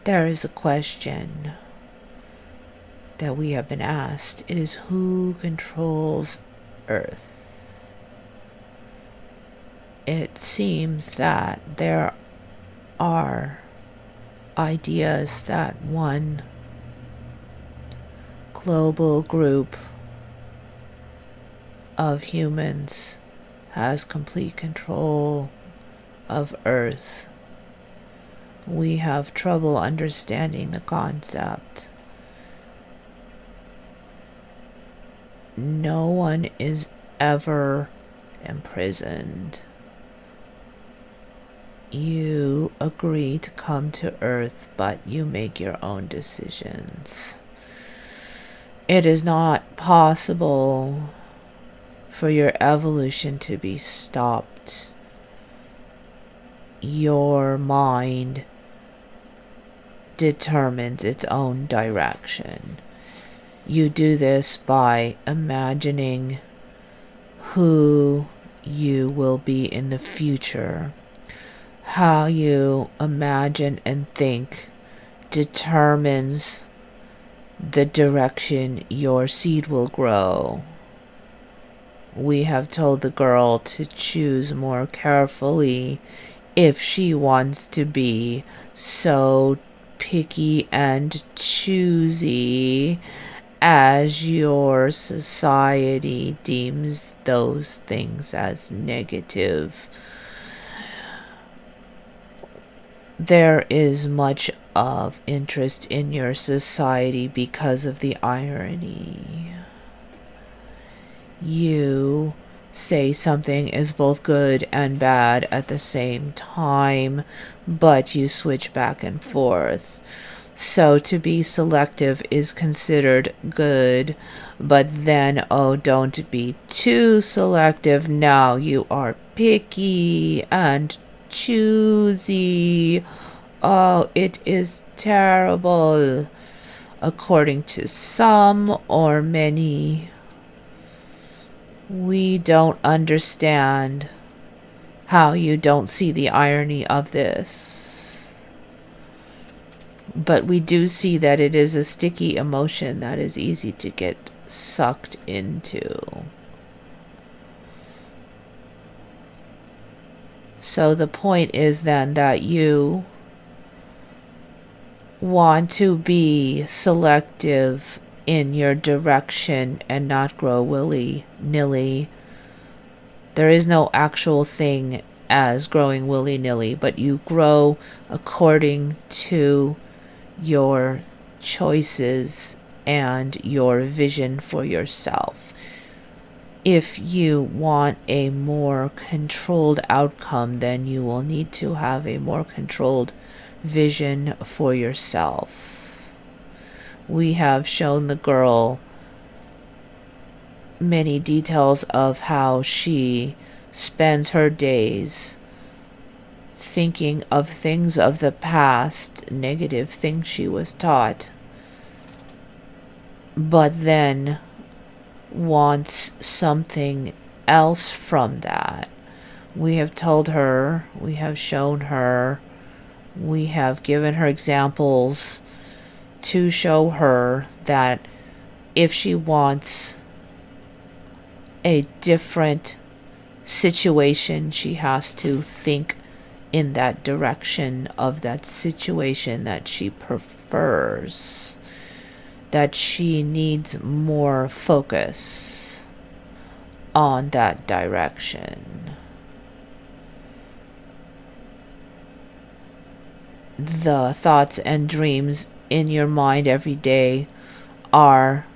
there is a question that we have been asked. It is, who controls Earth? It seems that there are ideas that one global group of humans has complete control of Earth. We have trouble understanding the concept. No one is ever imprisoned. You agree to come to Earth, but you make your own decisions. It is not possible for your evolution to be stopped. Your mind determines its own direction. You do this by imagining who you will be in the future. How you imagine and think determines the direction your seed will grow. We have told the girl to choose more carefully if she wants to be so picky and choosy as your society deems those things as negative. There is much of interest in your society because of the irony. You say something is both good and bad at the same time, but you switch back and forth. So to be selective is considered good, but then, oh, don't be too selective. Now you are picky and choosy. Oh, it is terrible, according to some or many. We don't understand how you don't see the irony of this. But we do see that it is a sticky emotion that is easy to get sucked into. So the point is then that you want to be selective in your direction and not grow willy-nilly. There is no actual thing as growing willy-nilly, but you grow according to your choices and your vision for yourself. If you want a more controlled outcome, then you will need to have a more controlled vision for yourself. We have shown the girl many details of how she spends her days thinking of things of the past, negative things she was taught, but then wants something else from that. We have told her, we have shown her, we have given her examples to show her that if she wants a different situation, she has to think in that direction of that situation that she prefers, that she needs more focus on that direction. The thoughts and dreams in your mind every day are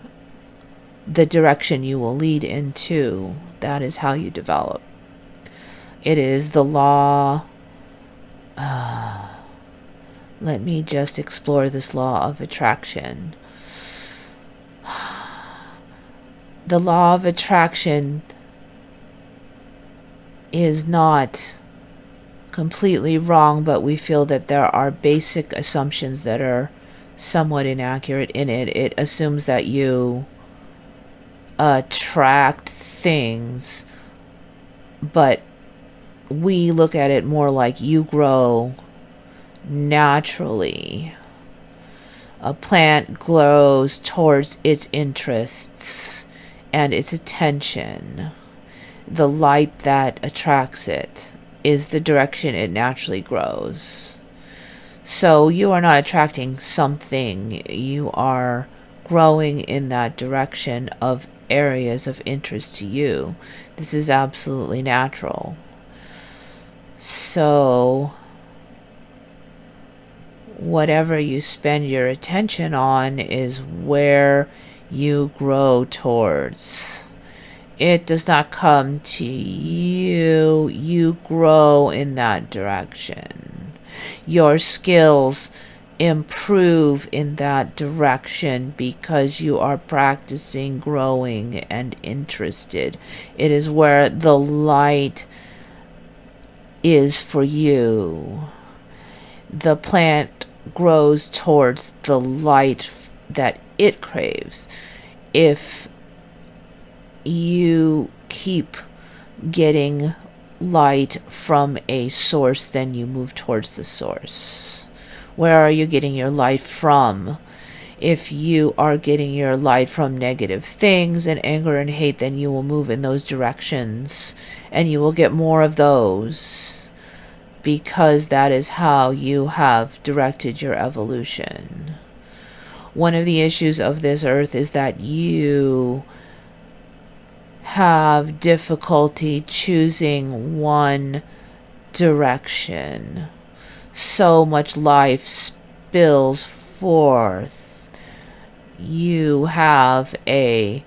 the direction you will lead into. That is how you develop. It is the law. Let me just explore this law of attraction. The law of attraction is not completely wrong, but we feel that there are basic assumptions that are somewhat inaccurate in it. It assumes that you attract things, but we look at it more like you grow naturally. A plant grows towards its interests and its attention. The light that attracts it is the direction it naturally grows. So you are not attracting something, you are growing in that direction of areas of interest to you. This is absolutely natural. So whatever you spend your attention on is where you grow towards. It does not come to you, you grow in that direction. Your skills improve in that direction because you are practicing growing and interested. It is where the light is for you. The plant grows towards the light that it craves. If you keep getting light from a source, then you move towards the source. Where are you getting your light from? If you are getting your light from negative things and anger and hate, then you will move in those directions and you will get more of those, because that is how you have directed your evolution. One of the issues of this earth is that you have difficulty choosing one direction. So much life spills forth. You have a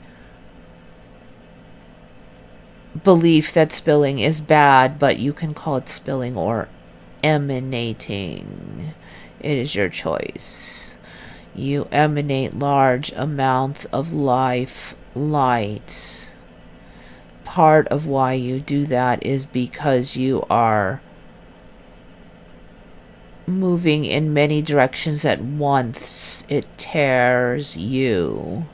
belief that spilling is bad, but you can call it spilling or emanating. It is your choice. You emanate large amounts of light. Part of why you do that is because you are moving in many directions at once. It tears you.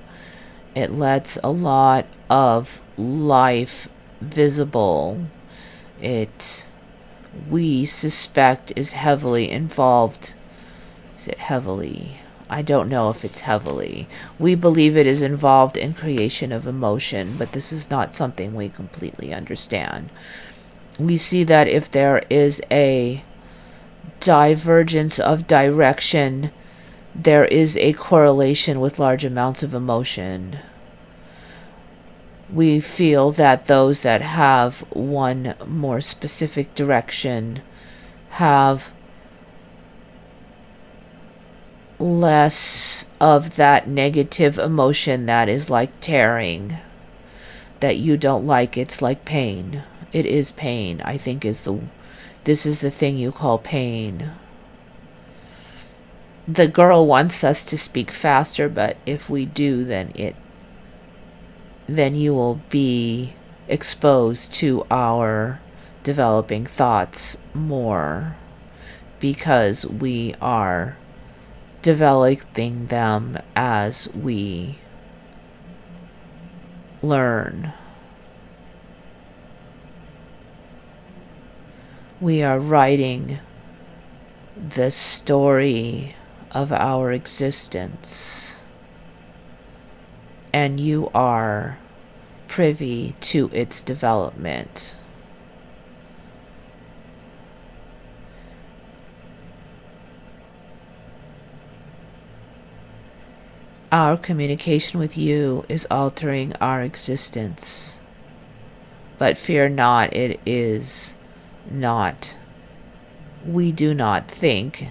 It lets a lot of life visible. It, we suspect, is heavily involved. Is it heavily? I don't know if it's heavily. We believe it is involved in creation of emotion, but this is not something we completely understand. We see that if there is a divergence of direction, there is a correlation with large amounts of emotion. We feel that those that have one more specific direction have less of that negative emotion that is like tearing, that you don't like. It's like pain. It is pain, I think, this is the thing you call pain. The girl wants us to speak faster, but if we do, then you will be exposed to our developing thoughts more, because we are developing them as we learn. We are writing the story of our existence, and you are privy to its development. Our communication with you is altering our existence. But fear not, it is not. We do not think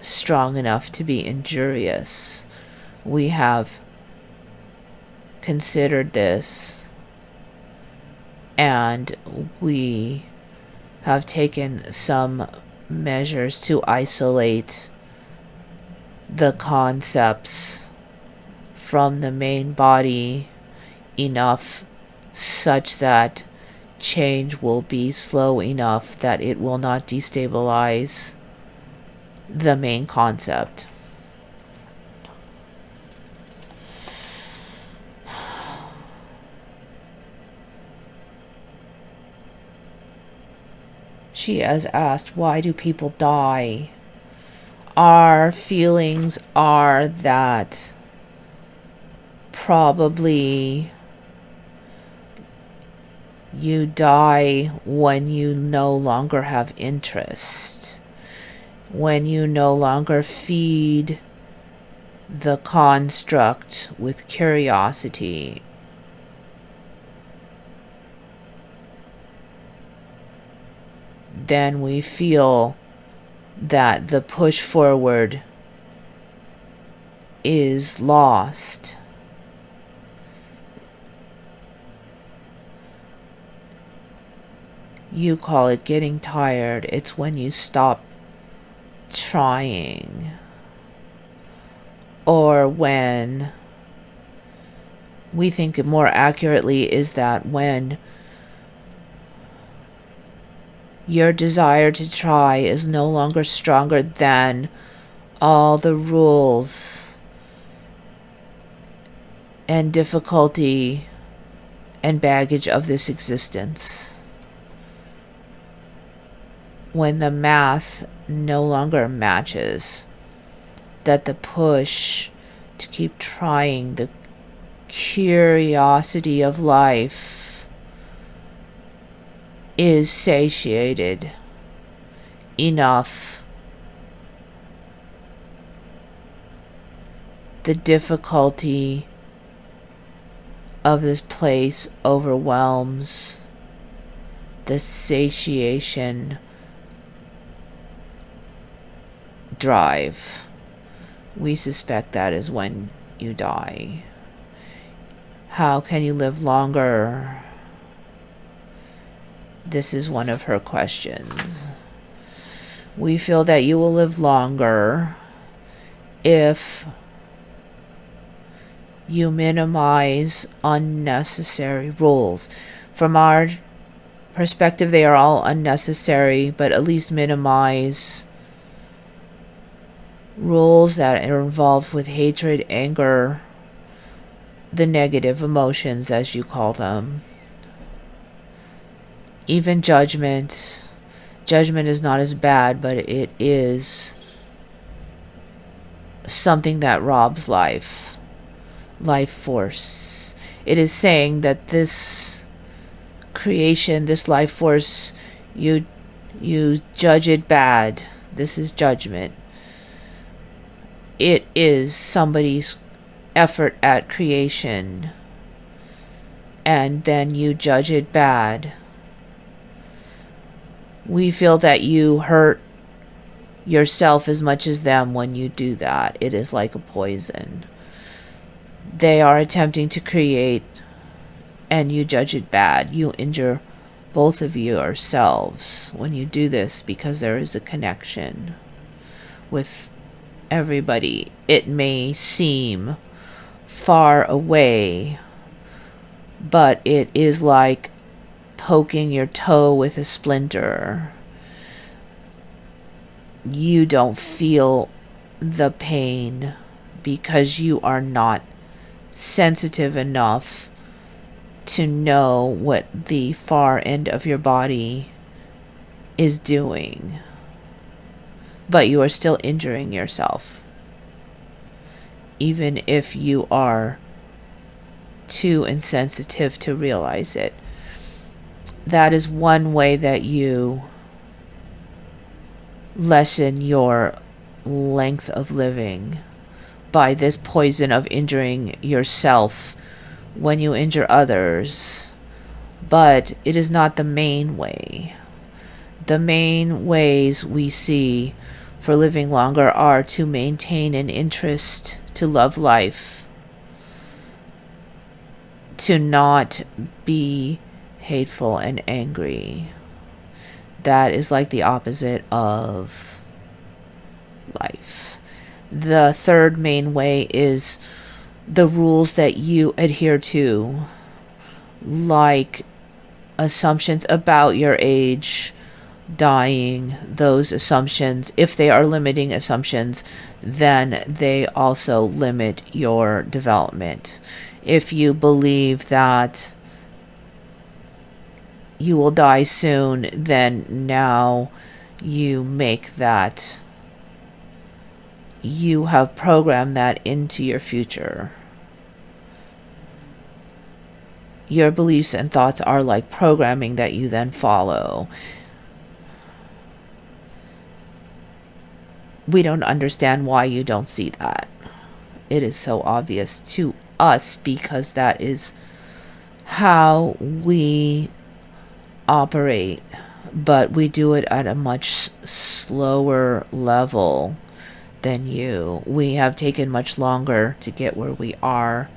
strong enough to be injurious. We have considered this, and we have taken some measures to isolate the concepts from the main body enough such that change will be slow enough that it will not destabilize the main concept. She has asked, why do people die? Our feelings are that probably you die when you no longer have interest, when you no longer feed the construct with curiosity. Then we feel that the push forward is lost. You call it getting tired. It's when you stop trying. Or when we think it more accurately is that when your desire to try is no longer stronger than all the rules and difficulty and baggage of this existence. When the math no longer matches, that the push to keep trying, the curiosity of life is satiated enough. The difficulty of this place overwhelms the satiation drive. We suspect that is when you die. How can you live longer? This is one of her questions. We feel that you will live longer if you minimize unnecessary rules. From our perspective, they are all unnecessary, but at least minimize rules that are involved with hatred, anger, the negative emotions, as you call them. Even judgment. Judgment is not as bad, but it is something that robs life force. It is saying that this creation, this life force, you judge it bad. This is judgment. It is somebody's effort at creation, and then you judge it bad. We feel that you hurt yourself as much as them when you do that. It is like a poison. They are attempting to create, and you judge it bad. You injure both of yourselves when you do this, because there is a connection with everybody. It may seem far away, but it is like poking your toe with a splinter. You don't feel the pain because you are not sensitive enough to know what the far end of your body is doing. But you are still injuring yourself, even if you are too insensitive to realize it. That is one way that you lessen your length of living, by this poison of injuring yourself when you injure others. But it is not the main way. The main ways we see for living longer are to maintain an interest, to love life, to not be hateful and angry. That is like the opposite of life. The third main way is the rules that you adhere to, like assumptions about your age, dying. Those assumptions, if they are limiting assumptions, then they also limit your development. If you believe that you will die soon, then now you make that you have programmed that into your future. Your beliefs and thoughts are like programming that you then follow. We don't understand why you don't see that. It is so obvious to us because that is how we operate, but we do it at a much slower level than you. We have taken much longer to get where we are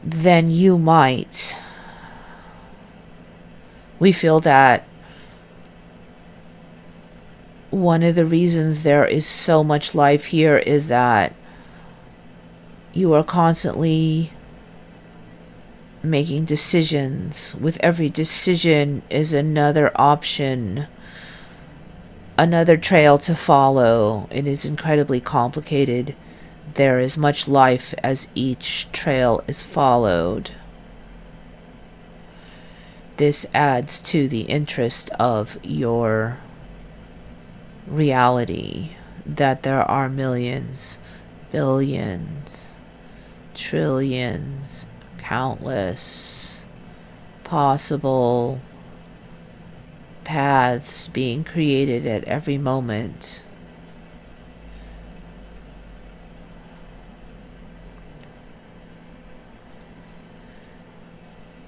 than you might. We feel that one of the reasons there is so much life here is that you are constantly making decisions. With every decision is another option, another trail to follow. It is incredibly complicated. There is much life as each trail is followed. This adds to the interest of your reality, that there are millions, billions, trillions, countless possible paths being created at every moment.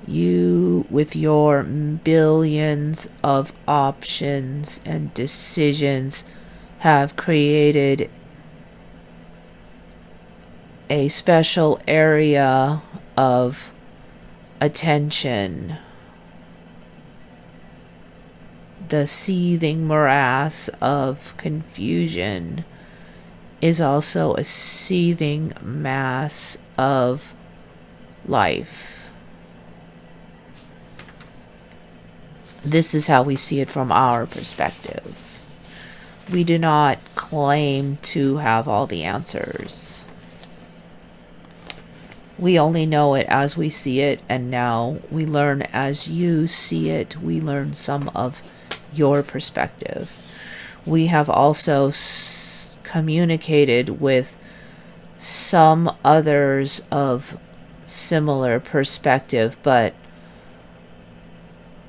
You, with your billions of options and decisions, have created a special area of attention. The seething morass of confusion is also a seething mass of life. This is how we see it from our perspective. We do not claim to have all the answers. We only know it as we see it, and now we learn as you see it. We learn some of your perspective. We have also communicated with some others of similar perspective, but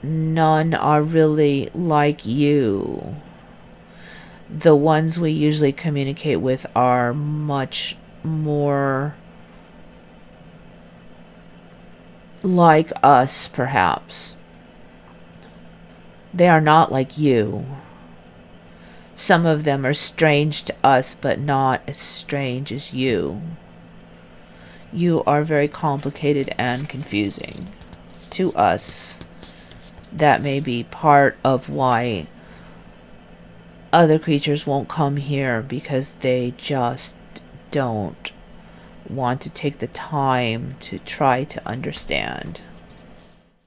none are really like you. The ones we usually communicate with are much more like us, perhaps. They are not like you. Some of them are strange to us, but not as strange as you. You are very complicated and confusing to us. That may be part of why other creatures won't come here, because they just don't want to take the time to try to understand.